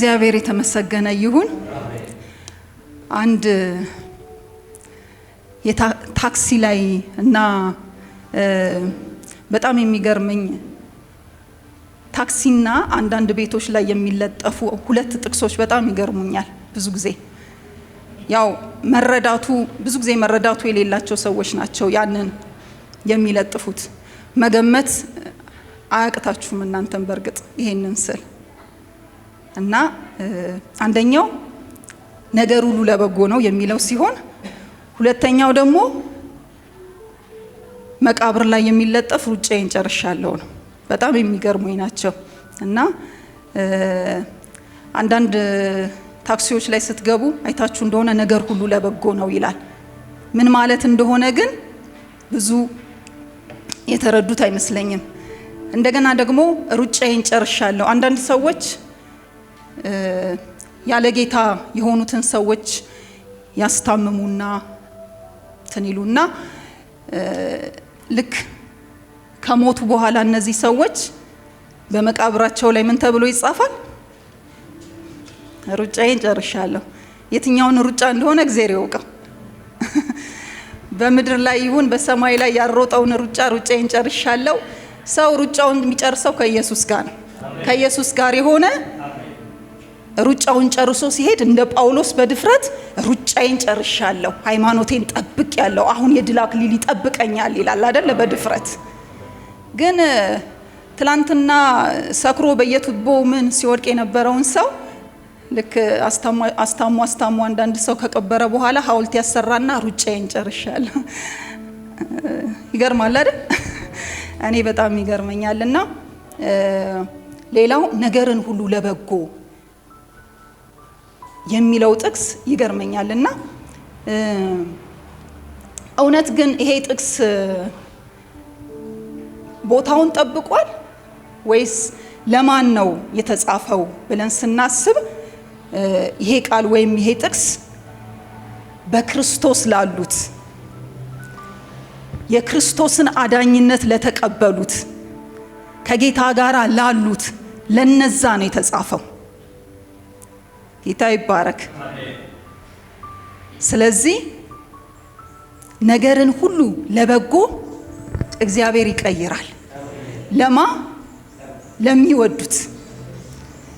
እግዚአብሔር የተመሰገነ ይሁን። አንድ የታክሲ ላይ እና በጣም የሚገርመኝ ታክሲና አንዳንድ ቤቶች ላይ የሚለጠፉ ሁለት ጥቅሶች በጣም ይገርሙኛል። ብዙ ጊዜ ያው ብዙ ጊዜ መረዳቱ የሌላቸው ሰዎች ናቸው ያንን የሚለጥፉት። መገመት አያቅታችሁም እናንተም በርግጥ ይሄንን ስል እና አንደኛው ነገር ሁሉ ለበጎ ነው የሚለው ሲሆን ሁለተኛው ደግሞ መቃብር ላይ የሚለጠፍ ሩጫዬን ጨርሻለሁ ነው። በጣም የሚገርሙኝ ናቸው እና አንዳንድ ታክሲዎች ላይ ስትገቡ አይታችሁ እንደሆነ ነገር ሁሉ ለበጎ ነው ይላል። ምን ማለት እንደሆነ ግን ብዙ የተረዱት አይመስለኝም። እንደገና ደግሞ ሩጫዬን ጨርሻለሁ። አንዳንድ ሰዎች ያለ ጌታ የሆኑትን ሰዎች ያስታምሙና ትንይሉና ልክ ከሞቱ በኋላ እነዚህ ሰዎች በመቃብራቸው ላይ ምን ተብሎ ይጻፋል? ሩጫዬን ጨርሻለሁ። የትኛውን ሩጫ እንደሆነ እግዚአብሔር ይወቀው። በምድር ላይ ይሁን በሰማይ ላይ ያሮጠውን ሩጫዬን ጨርሻለሁ። ሰው ሩጫውን የሚጨርሰው ከኢየሱስ ጋር ነው። ከኢየሱስ ጋር የሆነ ሩጫውን ጨርሶ ሲሄድ እንደ ጳውሎስ በድፍረት ሩጫዬን ጨርሻለሁ፣ ሃይማኖቴን ጠብቄያለሁ፣ አሁን የድል አክሊል ይጠብቀኛል ይላል አይደል? በድፍረት ግን ትላንትና ሰክሮ በየቱቦ ምን ሲወድቅ የነበረውን ሰው ልክ አስታሙ አንዳንድ ሰው ከቀበረ በኋላ ሐውልት ያሰራና ሩጫዬን ጨርሻለሁ። ይገርማል አይደል? እኔ በጣም ይገርመኛልና ሌላው ነገርን ሁሉ ለበጎ የሚለው ጥቅስ ይገርመኛልና እውነት ግን ይሄ ጥቅስ ቦታውን ጠብቋል ወይስ ለማን ነው የተጻፈው ብለን ስናስብ ይሄ ቃል ወይም ይሄ ጥቅስ በክርስቶስ ላሉት የክርስቶስን አዳኝነት ለተቀበሉት ከጌታ ጋር ላሉት ለነዛ ነው የተጻፈው። ጌታ ይባረክ። ስለዚህ ነገርን ሁሉ ለበጎ እግዚአብሔር ይቀይራል። ለማ ለሚወዱት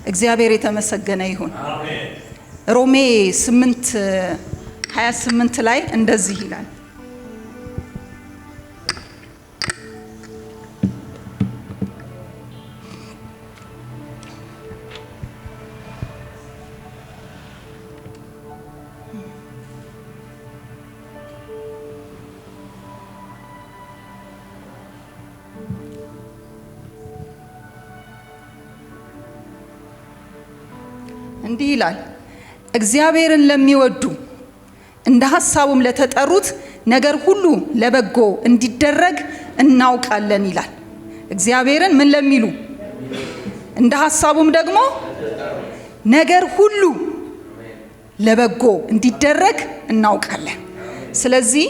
እግዚአብሔር የተመሰገነ ይሁን። ሮሜ 8:28 ላይ እንደዚህ ይላል፣ እንዲህ ይላል፣ እግዚአብሔርን ለሚወዱ እንደ ሐሳቡም ለተጠሩት ነገር ሁሉ ለበጎ እንዲደረግ እናውቃለን ይላል። እግዚአብሔርን ምን ለሚሉ እንደ ሐሳቡም ደግሞ ነገር ሁሉ ለበጎ እንዲደረግ እናውቃለን። ስለዚህ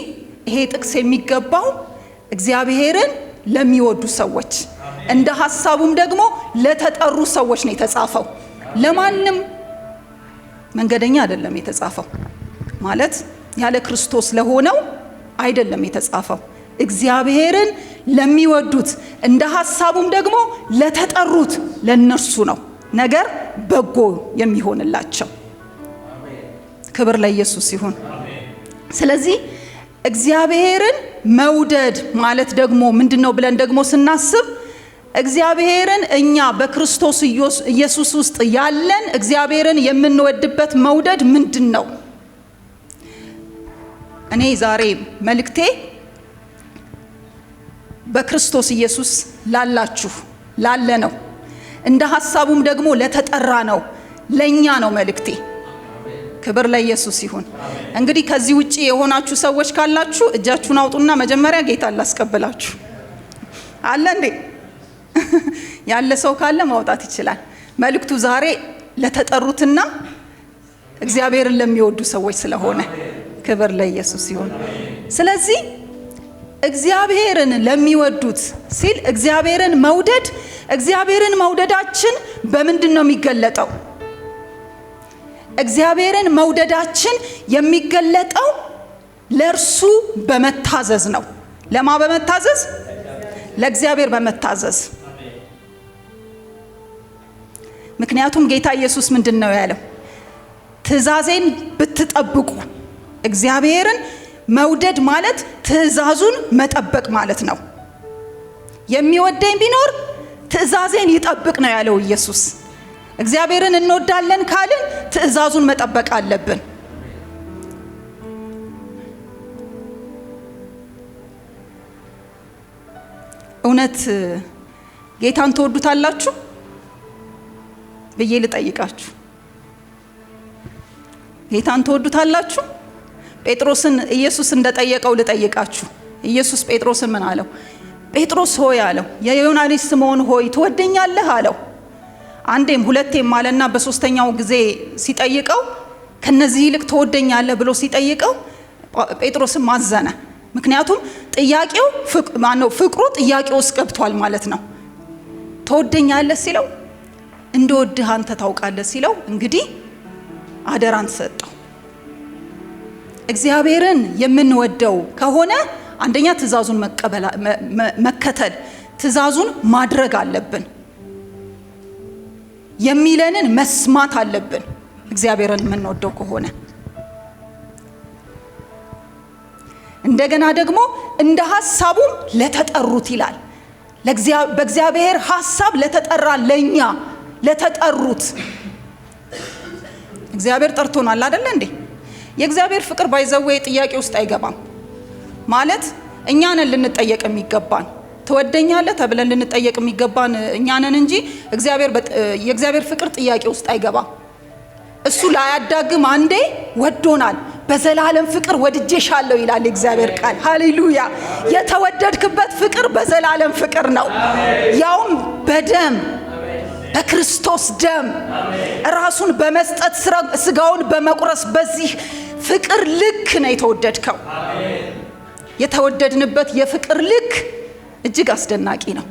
ይሄ ጥቅስ የሚገባው እግዚአብሔርን ለሚወዱ ሰዎች እንደ ሐሳቡም ደግሞ ለተጠሩ ሰዎች ነው የተጻፈው። ለማንም መንገደኛ አይደለም የተጻፈው። ማለት ያለ ክርስቶስ ለሆነው አይደለም የተጻፈው። እግዚአብሔርን ለሚወዱት እንደ ሐሳቡም ደግሞ ለተጠሩት ለነሱ ነው ነገር በጎ የሚሆንላቸው። ክብር ለኢየሱስ ይሁን። ስለዚህ እግዚአብሔርን መውደድ ማለት ደግሞ ምንድነው ብለን ደግሞ ስናስብ እግዚአብሔርን እኛ በክርስቶስ ኢየሱስ ውስጥ ያለን እግዚአብሔርን የምንወድበት መውደድ ምንድነው? እኔ ዛሬ መልእክቴ በክርስቶስ ኢየሱስ ላላችሁ ላለ ነው፣ እንደ ሐሳቡም ደግሞ ለተጠራ ነው፣ ለኛ ነው መልእክቴ። ክብር ለኢየሱስ ይሁን። እንግዲህ ከዚህ ውጪ የሆናችሁ ሰዎች ካላችሁ እጃችሁን አውጡና መጀመሪያ ጌታ ላስቀበላችሁ አለ እንዴ? ያለ ሰው ካለ ማውጣት ይችላል። መልእክቱ ዛሬ ለተጠሩትና እግዚአብሔርን ለሚወዱ ሰዎች ስለሆነ ክብር ለኢየሱስ ይሁን። ስለዚህ እግዚአብሔርን ለሚወዱት ሲል እግዚአብሔርን መውደዳችን በምንድን ነው የሚገለጠው? እግዚአብሔርን መውደዳችን የሚገለጠው ለእርሱ በመታዘዝ ነው። ለማ በመታዘዝ? ለእግዚአብሔር በመታዘዝ። ምክንያቱም ጌታ ኢየሱስ ምንድነው ያለው? ትእዛዜን ብትጠብቁ። እግዚአብሔርን መውደድ ማለት ትእዛዙን መጠበቅ ማለት ነው። የሚወደኝ ቢኖር ትእዛዜን ይጠብቅ ነው ያለው ኢየሱስ። እግዚአብሔርን እንወዳለን ካልን ትእዛዙን መጠበቅ አለብን። እውነት ጌታን ትወዱታላችሁ ብዬ ልጠይቃችሁ። ጌታን ትወዱታላችሁ? ጴጥሮስን ኢየሱስ እንደጠየቀው ልጠይቃችሁ። ኢየሱስ ጴጥሮስን ምን አለው? ጴጥሮስ ሆይ አለው፣ የዮና ልጅ ስምዖን ሆይ ትወደኛለህ አለው። አንዴም ሁለቴም አለና በሶስተኛው ጊዜ ሲጠይቀው ከነዚህ ይልቅ ትወደኛለህ ብሎ ሲጠይቀው ጴጥሮስም አዘነ። ምክንያቱም ጥያቄው ፍቅሩ ጥያቄው ውስጥ ገብቷል ማለት ነው። ትወደኛለህ ሲለው እንደወድህ አንተ ታውቃለህ ሲለው እንግዲህ አደራን ሰጠው። እግዚአብሔርን የምንወደው ከሆነ አንደኛ ትእዛዙን መከተል፣ ትእዛዙን ማድረግ አለብን። የሚለንን መስማት አለብን። እግዚአብሔርን የምንወደው ከሆነ እንደገና ደግሞ እንደ ሐሳቡ ለተጠሩት ይላል። በእግዚአብሔር ሐሳብ ለተጠራ ለኛ ለተጠሩት እግዚአብሔር ጠርቶናል አይደል እንዴ? የእግዚአብሔር ፍቅር ባይዘው ጥያቄ ውስጥ አይገባም ማለት እኛ ነን ልንጠየቅ የሚገባን። ትወደኛለህ ተብለን ልንጠየቅ የሚገባን እኛ ነን እንጂ የእግዚአብሔር ፍቅር ጥያቄ ውስጥ አይገባም። እሱ ላያዳግም አንዴ ወዶናል። በዘላለም ፍቅር ወድጄሻለሁ ይላል እግዚአብሔር ቃል። ሃሌሉያ! የተወደድክበት ፍቅር በዘላለም ፍቅር ነው። ያውም በደም በክርስቶስ ደም ራሱን በመስጠት ስጋውን በመቁረስ በዚህ ፍቅር ልክ ነው የተወደድከው። የተወደድንበት የፍቅር ልክ እጅግ አስደናቂ ነው።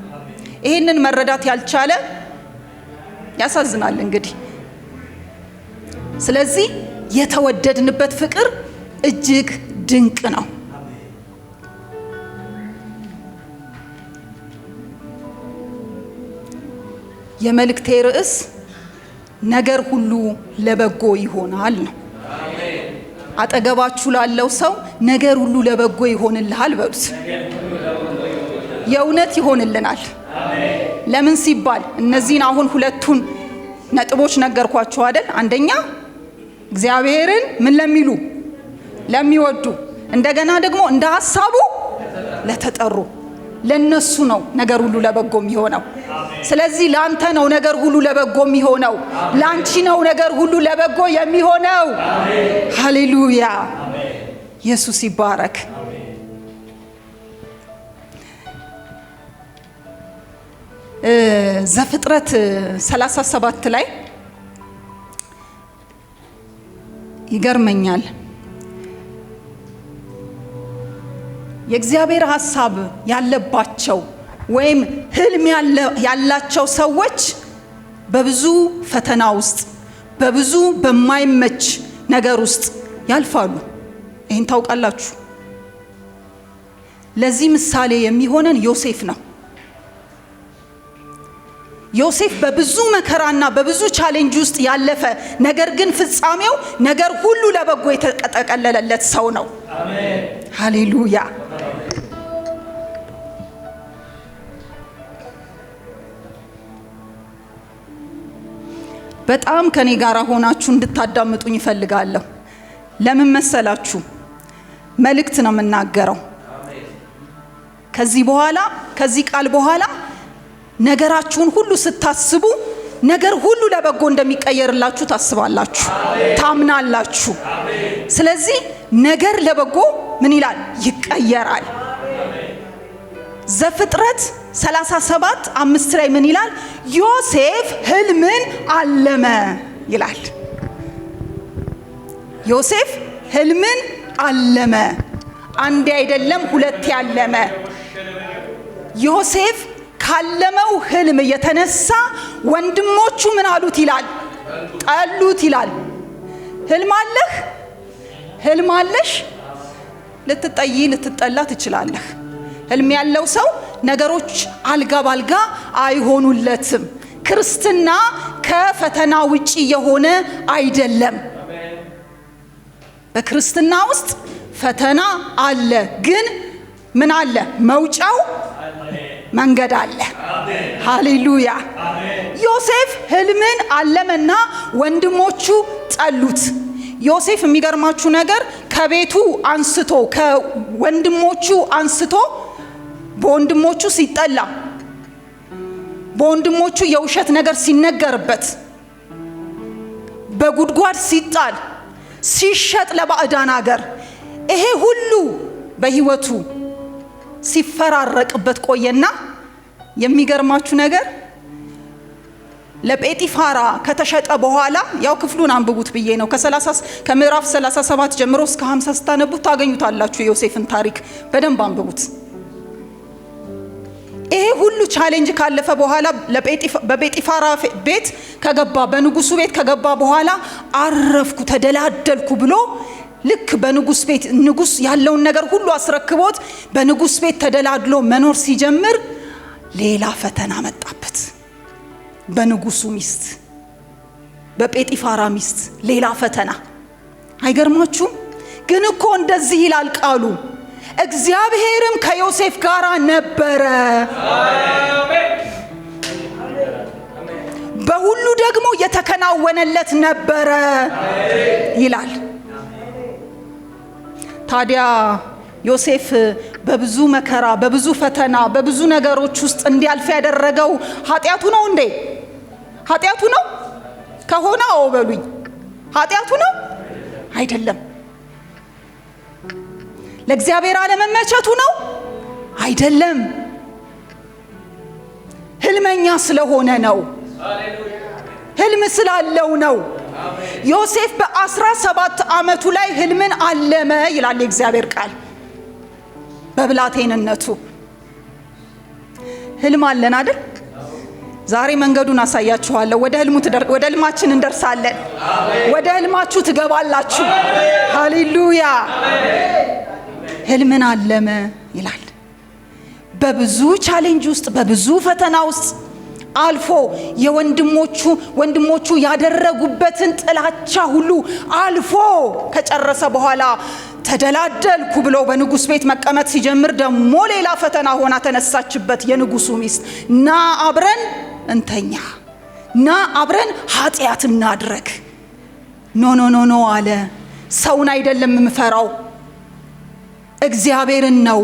ይሄንን መረዳት ያልቻለ ያሳዝናል እንግዲህ። ስለዚህ የተወደድንበት ፍቅር እጅግ ድንቅ ነው። የመልእክቴ ርዕስ ነገር ሁሉ ለበጎ ይሆናል ነው። አጠገባችሁ ላለው ሰው ነገር ሁሉ ለበጎ ይሆንልሃል በሉት። የእውነት ይሆንልናል። ለምን ሲባል እነዚህን አሁን ሁለቱን ነጥቦች ነገርኳችሁ አይደል? አንደኛ እግዚአብሔርን ምን ለሚሉ ለሚወዱ፣ እንደገና ደግሞ እንደ ሐሳቡ ለተጠሩ ለነሱ ነው ነገር ሁሉ ለበጎ የሚሆነው። ስለዚህ ላንተ ነው ነገር ሁሉ ለበጎ የሚሆነው። ላንቺ ነው ነገር ሁሉ ለበጎ የሚሆነው። ሃሌሉያ! ኢየሱስ ይባረክ። ዘፍጥረት 37 ላይ ይገርመኛል። የእግዚአብሔር ሐሳብ ያለባቸው ወይም ህልም ያላቸው ሰዎች በብዙ ፈተና ውስጥ በብዙ በማይመች ነገር ውስጥ ያልፋሉ። ይሄን ታውቃላችሁ። ለዚህ ምሳሌ የሚሆነን ዮሴፍ ነው። ዮሴፍ በብዙ መከራና በብዙ ቻሌንጅ ውስጥ ያለፈ ነገር ግን ፍጻሜው ነገር ሁሉ ለበጎ የተጠቀለለለት ሰው ነው። አሜን፣ ሃሌሉያ። በጣም ከኔ ጋር ሆናችሁ እንድታዳምጡኝ ይፈልጋለሁ። ለምን መሰላችሁ? መልእክት ነው የምናገረው። ከዚህ ቃል በኋላ ነገራችሁን ሁሉ ስታስቡ ነገር ሁሉ ለበጎ እንደሚቀየርላችሁ ታስባላችሁ፣ ታምናላችሁ። ስለዚህ ነገር ለበጎ ምን ይላል? ይቀየራል። ዘፍጥረት 37:5 ላይ ምን ይላል? ዮሴፍ ህልምን አለመ ይላል። ዮሴፍ ህልምን አለመ። አንዴ አይደለም ሁለቴ ያለመ። ዮሴፍ ካለመው ህልም የተነሳ ወንድሞቹ ምን አሉት ይላል? ጠሉት ይላል። ህልም አለህ፣ ህልም አለሽ። ልትጠይ ልትጠላ ትችላለህ። ህልም ያለው ሰው ነገሮች አልጋ ባልጋ አይሆኑለትም። ክርስትና ከፈተና ውጪ የሆነ አይደለም። በክርስትና ውስጥ ፈተና አለ፣ ግን ምን አለ? መውጫው መንገድ አለ። ሃሌሉያ። ዮሴፍ ህልምን አለመና ወንድሞቹ ጠሉት። ዮሴፍ የሚገርማችሁ ነገር ከቤቱ አንስቶ ከወንድሞቹ አንስቶ በወንድሞቹ ሲጠላ፣ በወንድሞቹ የውሸት ነገር ሲነገርበት፣ በጉድጓድ ሲጣል፣ ሲሸጥ ለባዕዳን ሀገር፣ ይሄ ሁሉ በህይወቱ ሲፈራረቅበት ቆየና የሚገርማችሁ ነገር ለጴጢፋራ ከተሸጠ በኋላ ያው ክፍሉን አንብቡት ብዬ ነው። ከምዕራፍ 37 ጀምሮ እስከ 50 ስታነቡት ታገኙታላችሁ። የዮሴፍን ታሪክ በደንብ አንብቡት። ይሄ ሁሉ ቻሌንጅ ካለፈ በኋላ በጴጢፋራ ቤት ከገባ፣ በንጉሱ ቤት ከገባ በኋላ አረፍኩ ተደላደልኩ ብሎ ልክ በንጉስ ቤት ንጉስ ያለውን ነገር ሁሉ አስረክቦት በንጉስ ቤት ተደላድሎ መኖር ሲጀምር ሌላ ፈተና መጣበት። በንጉሱ ሚስት፣ በጴጢፋራ ሚስት ሌላ ፈተና። አይገርማችሁም? ግን እኮ እንደዚህ ይላል ቃሉ፣ እግዚአብሔርም ከዮሴፍ ጋር ነበረ፣ በሁሉ ደግሞ የተከናወነለት ነበረ ይላል። ታዲያ ዮሴፍ በብዙ መከራ፣ በብዙ ፈተና፣ በብዙ ነገሮች ውስጥ እንዲያልፍ ያደረገው ኃጢያቱ ነው እንዴ? ኃጢያቱ ነው ከሆነ አዎ በሉኝ። ኃጢያቱ ነው አይደለም። ለእግዚአብሔር አለመመቸቱ ነው አይደለም። ህልመኛ ስለሆነ ነው። ህልም ስላለው ነው። ዮሴፍ በ17 ዓመቱ ላይ ህልምን አለመ ይላል የእግዚአብሔር ቃል። በብላቴንነቱ ህልም አለን አይደል? ዛሬ መንገዱን አሳያችኋለሁ። ወደ ህልማችን እንደርሳለን። ወደ ህልማችሁ ትገባላችሁ። ሃሌሉያ። ህልምን አለመ ይላል። በብዙ ቻሌንጅ ውስጥ፣ በብዙ ፈተና ውስጥ አልፎ ወንድሞቹ ያደረጉበትን ጥላቻ ሁሉ አልፎ ከጨረሰ በኋላ ተደላደልኩ ብሎ በንጉስ ቤት መቀመጥ ሲጀምር ደግሞ ሌላ ፈተና ሆና ተነሳችበት። የንጉሱ ሚስት ና አብረን እንተኛ፣ ና አብረን ኃጢአት እናድርግ። ኖ አለ። ሰውን አይደለም የምፈራው፣ እግዚአብሔርን ነው።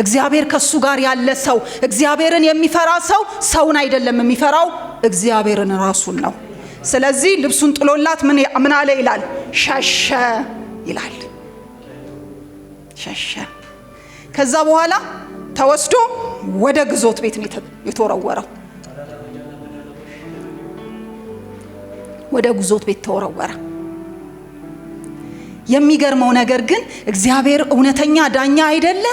እግዚአብሔር ከሱ ጋር ያለ ሰው፣ እግዚአብሔርን የሚፈራ ሰው ሰውን አይደለም የሚፈራው፣ እግዚአብሔርን ራሱን ነው። ስለዚህ ልብሱን ጥሎላት ምን አለ ይላል? ሸሸ ይላል። ሸሸ። ከዛ በኋላ ተወስዶ ወደ ግዞት ቤት ነው የተወረወረው። ወደ ግዞት ቤት ተወረወረ። የሚገርመው ነገር ግን እግዚአብሔር እውነተኛ ዳኛ አይደለ?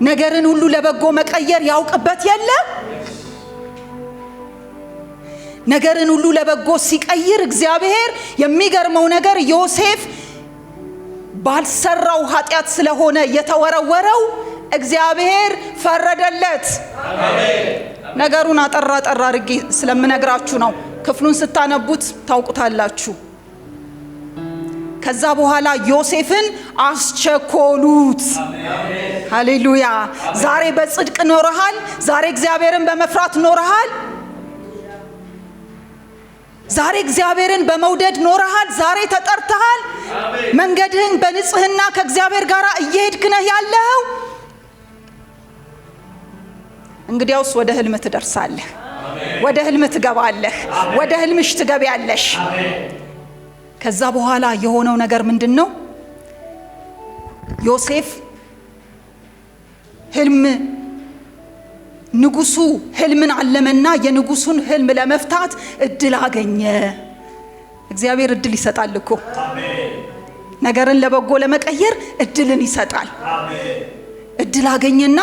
ነገርን ሁሉ ለበጎ መቀየር ያውቅበት የለ? ነገርን ሁሉ ለበጎ ሲቀይር እግዚአብሔር፣ የሚገርመው ነገር ዮሴፍ ባልሰራው ኃጢአት ስለሆነ የተወረወረው እግዚአብሔር ፈረደለት። ነገሩን አጠራ አድርጌ ስለምነግራችሁ ነው። ክፍሉን ስታነቡት ታውቁታላችሁ። ከዛ በኋላ ዮሴፍን አስቸኮሉት። ሃሌሉያ። ዛሬ በጽድቅ ኖረሃል። ዛሬ እግዚአብሔርን በመፍራት ኖረሃል። ዛሬ እግዚአብሔርን በመውደድ ኖረሃል። ዛሬ ተጠርተሃል። መንገድህን በንጽህና ከእግዚአብሔር ጋር እየሄድክ ነህ ያለው። እንግዲያውስ ወደ ህልም ትደርሳለህ። ወደ ህልም ትገባለህ። ወደ ህልምሽ ትገቢያለሽ። ከዛ በኋላ የሆነው ነገር ምንድነው? ዮሴፍ ንጉሱ ህልምን አለመና የንጉሱን ህልም ለመፍታት እድል አገኘ። እግዚአብሔር እድል ይሰጣል እኮ። ነገርን ለበጎ ለመቀየር እድልን ይሰጣል። እድል አገኘና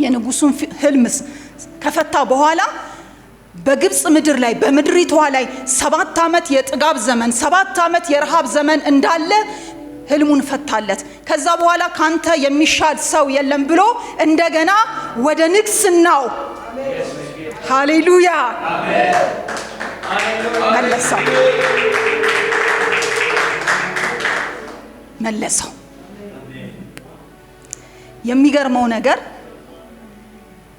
የንጉሱን ህልም ከፈታ በኋላ በግብጽ ምድር ላይ በምድሪቷ ላይ 7 ዓመት የጥጋብ ዘመን 7 ዓመት የረሃብ ዘመን እንዳለ ህልሙን ፈታለት። ከዛ በኋላ ካንተ የሚሻል ሰው የለም ብሎ እንደገና ወደ ንግስናው ሃሌሉያ መለሰው። የሚገርመው ነገር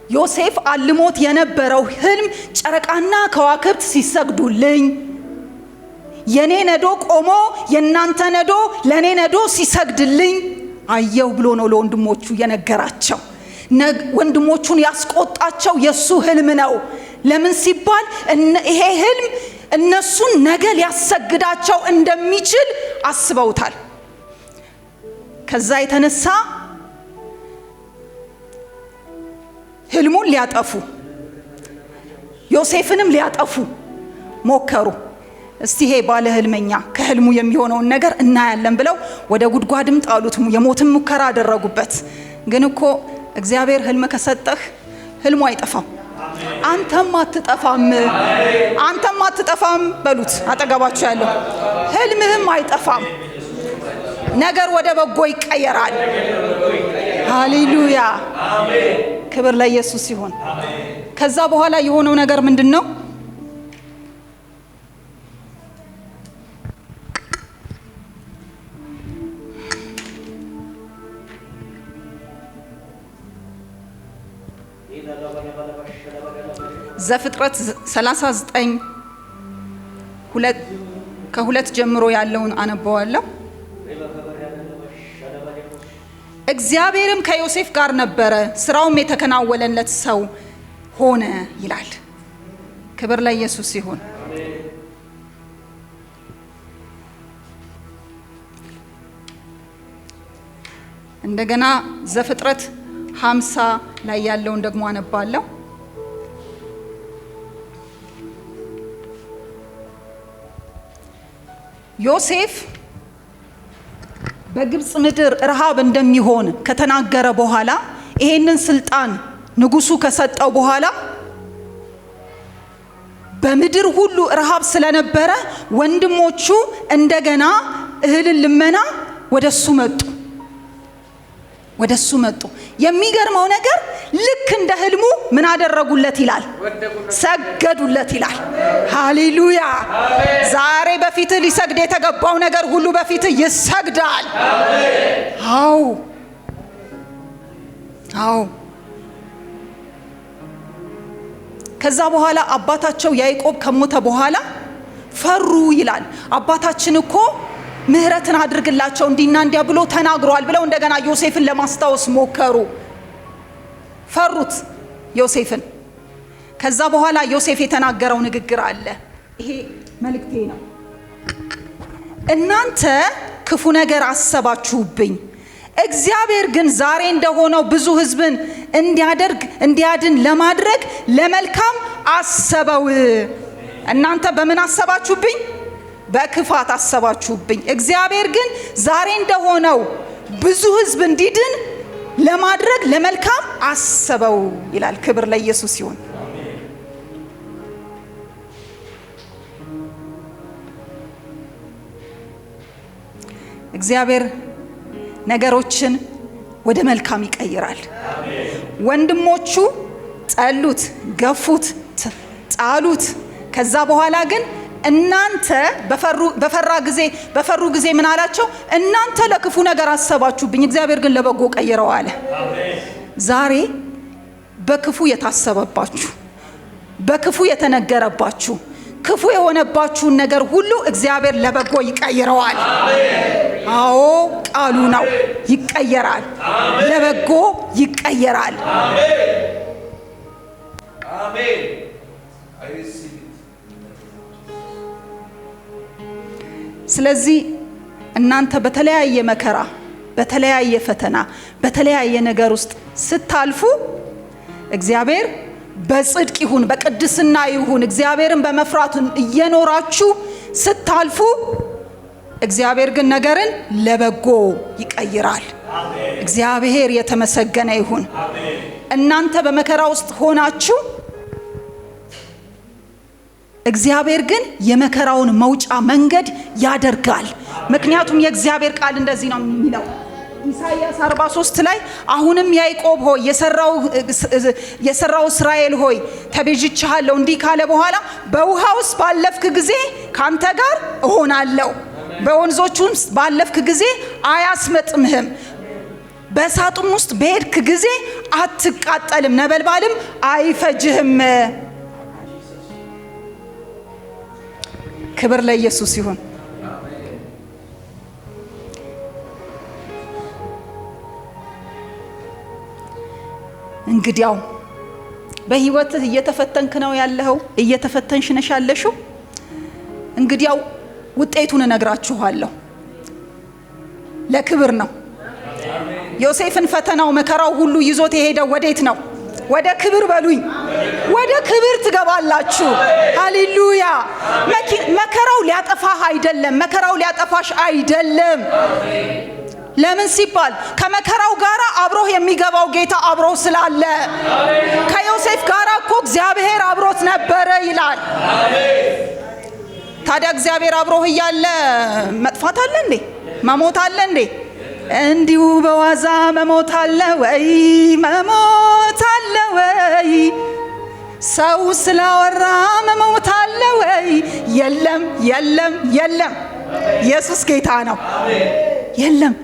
ዮሴፍ አልሞት የነበረው ህልም ጨረቃና ከዋክብት ሲሰግዱልኝ የኔ ነዶ ቆሞ የናንተ ነዶ ለኔ ነዶ ሲሰግድልኝ አየው ብሎ ነው ለወንድሞቹ የነገራቸው። ወንድሞቹን ያስቆጣቸው የሱ ህልም ነው። ለምን ሲባል ይሄ ህልም እነሱን ነገ ሊያሰግዳቸው እንደሚችል አስበውታል። ከዛ የተነሳ ህልሙን ሊያጠፉ ዮሴፍንም ሊያጠፉ ሞከሩ። እስቲ ይሄ ባለ ህልመኛ ከህልሙ የሚሆነውን ነገር እናያለን ብለው ወደ ጉድጓድም ጣሉት። የሞትም ሙከራ አደረጉበት። ግን እኮ እግዚአብሔር ህልም ከሰጠህ ህልሙ አይጠፋም። አንተም አትጠፋም በሉት አጠገባችሁ ያለው። ህልምህም አይጠፋም። ነገር ወደ በጎ ይቀየራል። ሃሌሉያ ክብር ለኢየሱስ ይሁን። ከዛ በኋላ የሆነው ነገር ምንድነው? ዘፍጥረት 39 ከ2 ጀምሮ ያለውን አነበዋለሁ። እግዚአብሔርም ከዮሴፍ ጋር ነበረ፣ ስራውም የተከናወነለት ሰው ሆነ ይላል። ክብር ለኢየሱስ ይሁን። እንደገና ዘፍጥረት 50 ላይ ያለውን ደግሞ አነባለሁ። ዮሴፍ በግብጽ ምድር ረሃብ እንደሚሆን ከተናገረ በኋላ ይሄንን ስልጣን ንጉሱ ከሰጠው በኋላ በምድር ሁሉ ረሃብ ስለነበረ ወንድሞቹ እንደገና እህልን ልመና ወደሱ መጡ። የሚገርመው ነገር ልክ እንደ ህልሙ ምን አደረጉለት ይላል? ሰገዱለት ይላል። ሃሌሉያ! ዛሬ በፊትህ ሊሰግድ የተገባው ነገር ሁሉ በፊትህ ይሰግዳል። አዎ። ከዛ በኋላ አባታቸው ያዕቆብ ከሞተ በኋላ ፈሩ ይላል። አባታችን እኮ ምህረትን አድርግላቸው እንዲና እንዲያ ብሎ ተናግሯል ብለው እንደገና ዮሴፍን ለማስታወስ ሞከሩ። ፈሩት ዮሴፍን። ከዛ በኋላ ዮሴፍ የተናገረው ንግግር አለ። ይሄ መልእክቴ ነው። እናንተ ክፉ ነገር አሰባችሁብኝ፣ እግዚአብሔር ግን ዛሬ እንደሆነው ብዙ ህዝብን እንዲያድን ለማድረግ ለመልካም አሰበው። እናንተ በምን አሰባችሁብኝ? በክፋት አሰባችሁብኝ። እግዚአብሔር ግን ዛሬ እንደሆነው ብዙ ህዝብ እንዲድን ለማድረግ ለመልካም አሰበው ይላል። ክብር ለኢየሱስ ይሁን። እግዚአብሔር ነገሮችን ወደ መልካም ይቀይራል። ወንድሞቹ ጠሉት፣ ገፉት፣ ጣሉት። ከዛ በኋላ ግን እናንተ በፈሩ ጊዜ ምን አላቸው? እናንተ ለክፉ ነገር አሰባችሁብኝ፣ እግዚአብሔር ግን ለበጎ ቀይረው አለ። ዛሬ በክፉ የታሰበባችሁ፣ በክፉ የተነገረባችሁ፣ ክፉ የሆነባችሁን ነገር ሁሉ እግዚአብሔር ለበጎ ይቀይረዋል። አዎ ቃሉ ነው። ይቀየራል፣ ለበጎ ይቀየራል። አሜን። ስለዚህ እናንተ በተለያየ መከራ፣ በተለያየ ፈተና፣ በተለያየ ነገር ውስጥ ስታልፉ እግዚአብሔር በጽድቅ ይሁን በቅድስና ይሁን እግዚአብሔርን በመፍራት እየኖራችሁ ስታልፉ እግዚአብሔር ግን ነገርን ለበጎ ይቀይራል። እግዚአብሔር የተመሰገነ ይሁን። እናንተ በመከራ ውስጥ ሆናችሁ እግዚአብሔር ግን የመከራውን መውጫ መንገድ ያደርጋል። ምክንያቱም የእግዚአብሔር ቃል እንደዚህ ነው የሚለው ኢሳይያስ 43 ላይ አሁንም ያዕቆብ ሆይ የሰራው እስራኤል ሆይ ተቤዥቻለሁ እንዲህ ካለ በኋላ በውሃ ውስጥ ባለፍክ ጊዜ ካንተ ጋር እሆናለሁ፣ በወንዞች ውስጥ ባለፍክ ጊዜ አያስመጥምህም፣ በእሳቱም ውስጥ በሄድክ ጊዜ አትቃጠልም፣ ነበልባልም አይፈጅህም። ክብር ለኢየሱስ ይሁን። እንግዲያው በህይወትህ እየተፈተንክ ነው ያለኸው፣ እየተፈተንሽ ነሽ ያለሽው። እንግዲያው ውጤቱን እነግራችኋለሁ። ለክብር ነው። ዮሴፍን ፈተናው መከራው ሁሉ ይዞት የሄደው ወዴት ነው? ወደ ክብር በሉኝ። ወደ ክብር ትገባላችሁ። ሃሌሉያ። መከራው ሊያጠፋህ አይደለም፣ መከራው ሊያጠፋሽ አይደለም። ለምን ሲባል ከመከራው ጋር አብሮህ የሚገባው ጌታ አብሮህ ስላለ። ከዮሴፍ ጋር እኮ እግዚአብሔር አብሮት ነበረ ይላል። ታዲያ እግዚአብሔር አብሮህ እያለ መጥፋት አለ እንዴ? መሞት አለ እንዴ? እንዲሁ በዋዛ መሞት አለ ወይ? መሞት አለ ወይ? ሰው ስላወራ መሞት አለ ወይ? የለም የለም የለም። ኢየሱስ ጌታ ነው። የለም።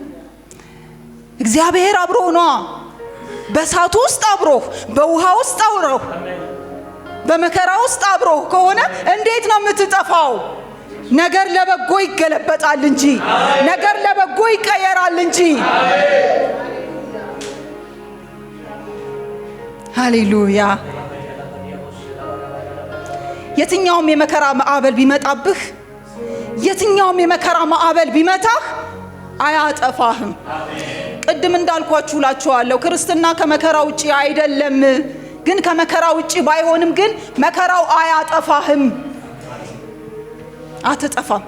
እግዚአብሔር አብሮህ ነው። በእሳቱ ውስጥ አብሮህ፣ በውሃ ውስጥ አብሮህ፣ በመከራ ውስጥ አብሮህ ከሆነ እንዴት ነው የምትጠፋው? ነገር ለበጎ ይገለበጣል እንጂ፣ ነገር ለበጎ ይቀየራል እንጂ። ሃሌሉያ። የትኛውም የመከራ ማዕበል ቢመጣብህ፣ የትኛውም የመከራ ማዕበል ቢመታህ አያጠፋህም። ቅድም እንዳልኳችሁ እላችኋለሁ፣ ክርስትና ከመከራ ውጪ አይደለም። ግን ከመከራ ውጪ ባይሆንም ግን መከራው አያጠፋህም። አትጠፋም።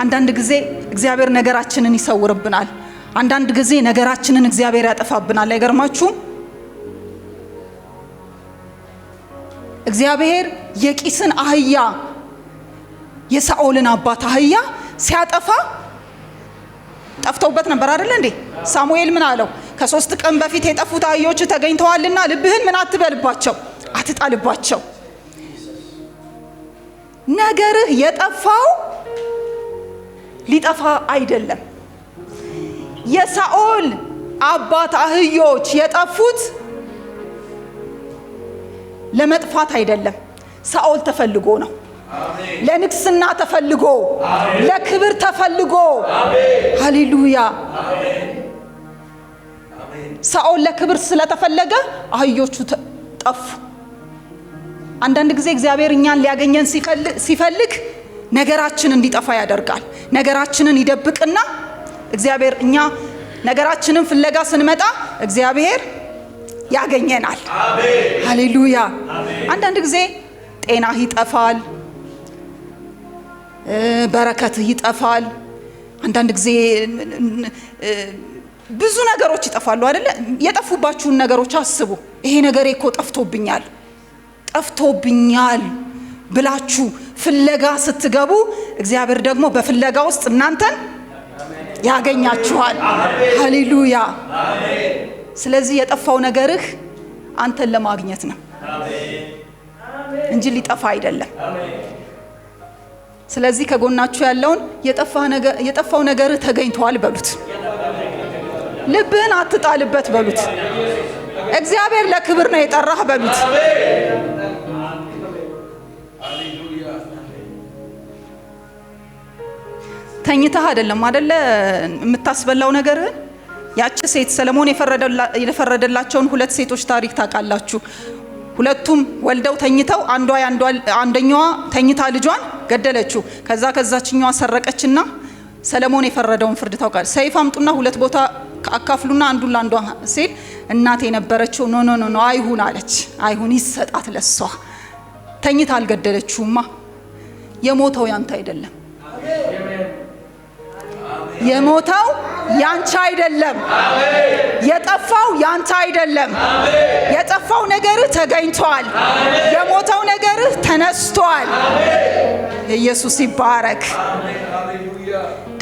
አንዳንድ ጊዜ እግዚአብሔር ነገራችንን ይሰውርብናል። አንዳንድ ጊዜ ነገራችንን እግዚአብሔር ያጠፋብናል። አይገርማችሁም? እግዚአብሔር የቂስን አህያ የሳኦልን አባት አህያ ሲያጠፋ ጠፍተውበት ነበር አይደል እንዴ? ሳሙኤል ምን አለው? ከ3 ቀን በፊት የጠፉት አህዮች ተገኝተዋልና ልብህን ምን አትበልባቸው፣ አትጣልባቸው። ነገርህ የጠፋው ሊጠፋ አይደለም። የሳኦል አባት አህዮች የጠፉት ለመጥፋት አይደለም። ሳኦል ተፈልጎ ነው። ለንግስና ተፈልጎ፣ ለክብር ተፈልጎ። ሃሌሉያ። ሳኦል ለክብር ስለተፈለገ አህዮቹ ጠፉ። አንዳንድ ጊዜ እግዚአብሔር እኛን ሊያገኘን ሲፈልግ ነገራችን እንዲጠፋ ያደርጋል። ነገራችንን ይደብቅና እግዚአብሔር እኛ ነገራችንን ፍለጋ ስንመጣ እግዚአብሔር ያገኘናል። ሃሌሉያ። አንዳንድ ጊዜ ጤናህ ይጠፋል፣ በረከትህ ይጠፋል። አንዳንድ ጊዜ ብዙ ነገሮች ይጠፋሉ አይደለ? የጠፉባችሁን ነገሮች አስቡ። ይሄ ነገር እኮ ጠፍቶብኛል ብላችሁ ፍለጋ ስትገቡ እግዚአብሔር ደግሞ በፍለጋ ውስጥ እናንተን ያገኛችኋል። ሃሌሉያ። ስለዚህ የጠፋው ነገርህ አንተን ለማግኘት ነው እንጂ ሊጠፋ አይደለም። ስለዚህ ከጎናችሁ ያለውን የጠፋው ነገርህ ተገኝቷል በሉት። ልብህን አትጣልበት በሉት። እግዚአብሔር ለክብር ነው የጠራህ በሉት። ተኝተህ አይደለም አይደለ የምታስበላው ነገርህን። ያቺ ሴት ሰለሞን የፈረደላቸውን 2 ሴቶች ታሪክ ታውቃላችሁ። ሁለቱም ወልደው ተኝተው አንደኛዋ ተኝታ ልጇን ገደለችው። ከዛችኛዋ ሰረቀችና ሰለሞን የፈረደውን ፍርድ ታውቃለች። ሰይፍ አምጡና 2 ቦታ አካፍሉና አንዱን ለአንዷ ሲል እናት የነበረችው ኖ አይሁን አለች። አይሁን ይሰጣት ለሷ። ተኝታ አልገደለችውማ። የሞተው ያንተ አይደለም። የሞተው ያንቺ አይደለም። የጠፋው ያንተ አይደለም። የጠፋው ነገርህ ተገኝቷል። የሞተው ነገርህ ተነስቷል። ኢየሱስ ይባረክ።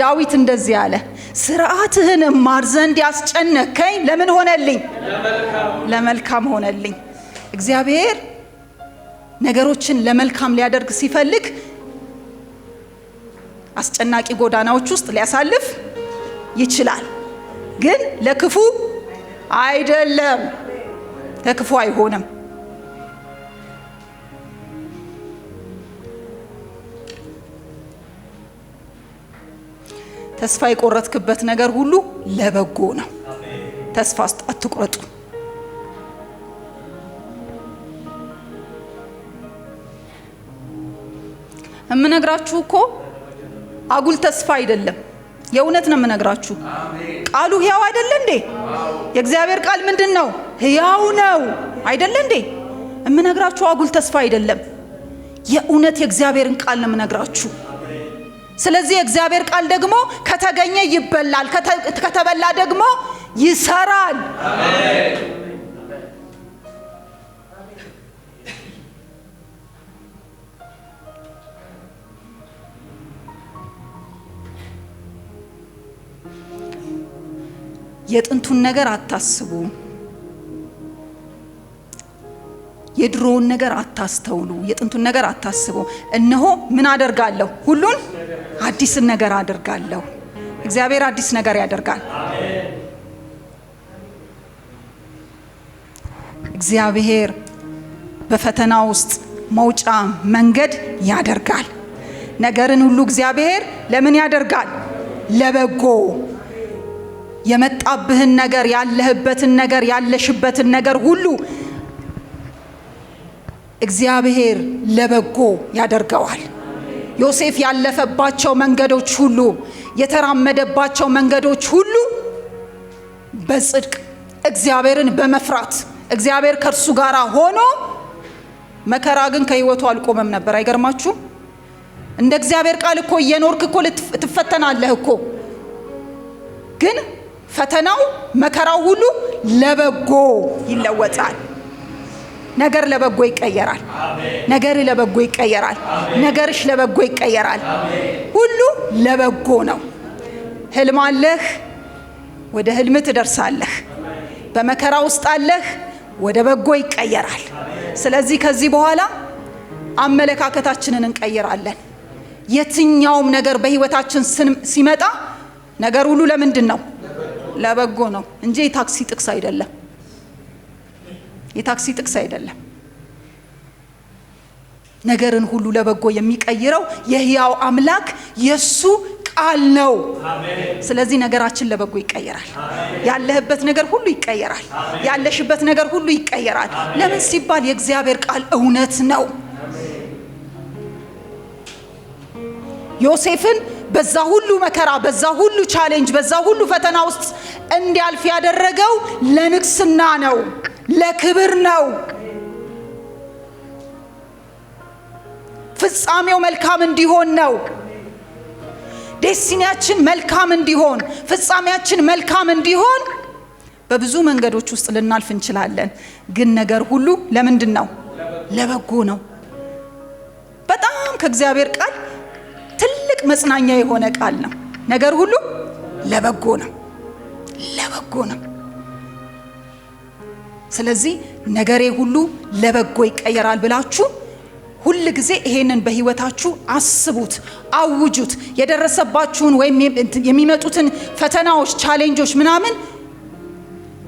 ዳዊት እንደዚህ አለ፣ ሥርዓትህን እማር ዘንድ ያስጨነቀኝ ለምን ሆነልኝ? ለመልካም ሆነልኝ። እግዚአብሔር ነገሮችን ለመልካም ሊያደርግ ሲፈልግ አስጨናቂ ጎዳናዎች ውስጥ ሊያሳልፍ ይችላል፣ ግን ለክፉ አይደለም። ለክፉ አይሆንም። ተስፋ የቆረጥክበት ነገር ሁሉ ለበጎ ነው። ተስፋ አትቁረጡ። እምነግራችሁ እኮ አጉል ተስፋ አይደለም፣ የእውነት ነው የምነግራችሁ። ቃሉ ሕያው አይደለ እንዴ? የእግዚአብሔር ቃል ምንድነው? ሕያው ነው አይደለ እንዴ? እምነግራችሁ አጉል ተስፋ አይደለም፣ የእውነት የእግዚአብሔርን ቃል ነው የምነግራችሁ። ስለዚህ የእግዚአብሔር ቃል ደግሞ ከተገኘ ይበላል፣ ከተበላ ደግሞ ይሰራል። የጥንቱን ነገር አታስቡ፣ የድሮውን ነገር አታስተውሉ፣ የጥንቱን ነገር አታስቡ። እነሆ ምን አደርጋለሁ? ሁሉን አዲስን ነገር አደርጋለሁ። እግዚአብሔር አዲስ ነገር ያደርጋል። እግዚአብሔር በፈተና ውስጥ መውጫ መንገድ ያደርጋል። ነገርን ሁሉ እግዚአብሔር ለምን ያደርጋል? ለበጎ። የመጣብህን ነገር፣ ያለህበትን ነገር፣ ያለሽበትን ነገር ሁሉ እግዚአብሔር ለበጎ ያደርገዋል። ዮሴፍ ያለፈባቸው መንገዶች ሁሉ፣ የተራመደባቸው መንገዶች ሁሉ በጽድቅ እግዚአብሔርን በመፍራት እግዚአብሔር ከእርሱ ጋር ሆኖ፣ መከራ ግን ከህይወቱ አልቆመም ነበር። አይገርማችሁ? እንደ እግዚአብሔር ቃል እኮ እየኖርክ እኮ ትፈተናለህ እኮ፣ ግን ፈተናው መከራው ሁሉ ለበጎ ይለወጣል። ነገር ለበጎ ይቀየራል። ነገር ለበጎ ይቀየራል። ነገርሽ ለበጎ ይቀየራል። ሁሉ ለበጎ ነው። ህልም አለህ፣ ወደ ህልም ትደርሳለህ። በመከራ ውስጥ አለህ፣ ወደ በጎ ይቀየራል። ስለዚህ ከዚህ በኋላ አመለካከታችንን እንቀይራለን። የትኛውም ነገር በህይወታችን ሲመጣ ነገር ሁሉ ለምንድን ነው? ለበጎ ነው እንጂ የታክሲ ጥቅስ አይደለም። የታክሲ ጥቅስ አይደለም። ነገርን ሁሉ ለበጎ የሚቀይረው የሕያው አምላክ የሱ ቃል ነው። ስለዚህ ነገራችን ለበጎ ይቀየራል። ያለህበት ነገር ሁሉ ይቀየራል። ያለሽበት ነገር ሁሉ ይቀየራል። ለምን ሲባል የእግዚአብሔር ቃል እውነት ነው። ዮሴፍን በዛ ሁሉ መከራ፣ በዛ ሁሉ ቻሌንጅ፣ በዛ ሁሉ ፈተና ውስጥ እንዲያልፍ ያደረገው ለንግስና ነው፣ ለክብር ነው። ፍጻሜው መልካም እንዲሆን ነው። ዴስቲኒያችን መልካም እንዲሆን፣ ፍጻሜያችን መልካም እንዲሆን በብዙ መንገዶች ውስጥ ልናልፍ እንችላለን። ግን ነገር ሁሉ ለምንድን ነው? ለበጎ ነው። በጣም ከእግዚአብሔር ቃል ትልቅ መጽናኛ የሆነ ቃል ነው። ነገር ሁሉ ለበጎ ነው፣ ለበጎ ነው። ስለዚህ ነገሬ ሁሉ ለበጎ ይቀየራል ብላችሁ ሁል ጊዜ ይሄንን በህይወታችሁ አስቡት፣ አውጁት። የደረሰባችሁን ወይም የሚመጡትን ፈተናዎች፣ ቻሌንጆች ምናምን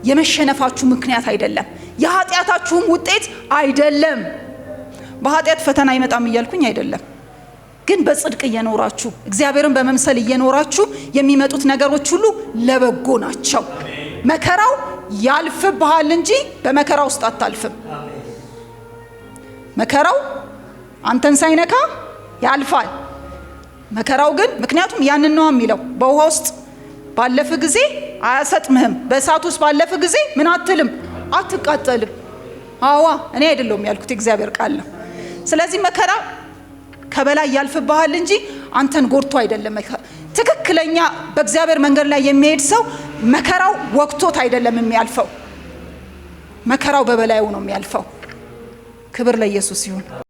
የመሸነፋችሁ ምክንያት አይደለም፣ የኃጢአታችሁም ውጤት አይደለም። በኃጢአት ፈተና አይመጣም እያልኩኝ አይደለም፣ ግን በጽድቅ እየኖራችሁ እግዚአብሔርን በመምሰል እየኖራችሁ የሚመጡት ነገሮች ሁሉ ለበጎ ናቸው። መከራው ያልፍብሃል እንጂ በመከራ ውስጥ አታልፍም። መከራው አንተን ሳይነካ ያልፋል። መከራው ግን ምክንያቱም ያንን ነው የሚለው፣ በውሃ ውስጥ ባለፈ ጊዜ አያሰጥምህም፣ በእሳት ውስጥ ባለፈ ጊዜ ምን አትልም? አትቃጠልም። አዋ እኔ አይደለሁም ያልኩት፣ እግዚአብሔር ቃል ነው። ስለዚህ መከራ ከበላይ ያልፍብሃል እንጂ አንተን ጎርቶ አይደለም ትክክለኛ በእግዚአብሔር መንገድ ላይ የሚሄድ ሰው መከራው ወቅቶት አይደለም የሚያልፈው፣ መከራው በበላዩ ነው የሚያልፈው። ክብር ለኢየሱስ ይሁን።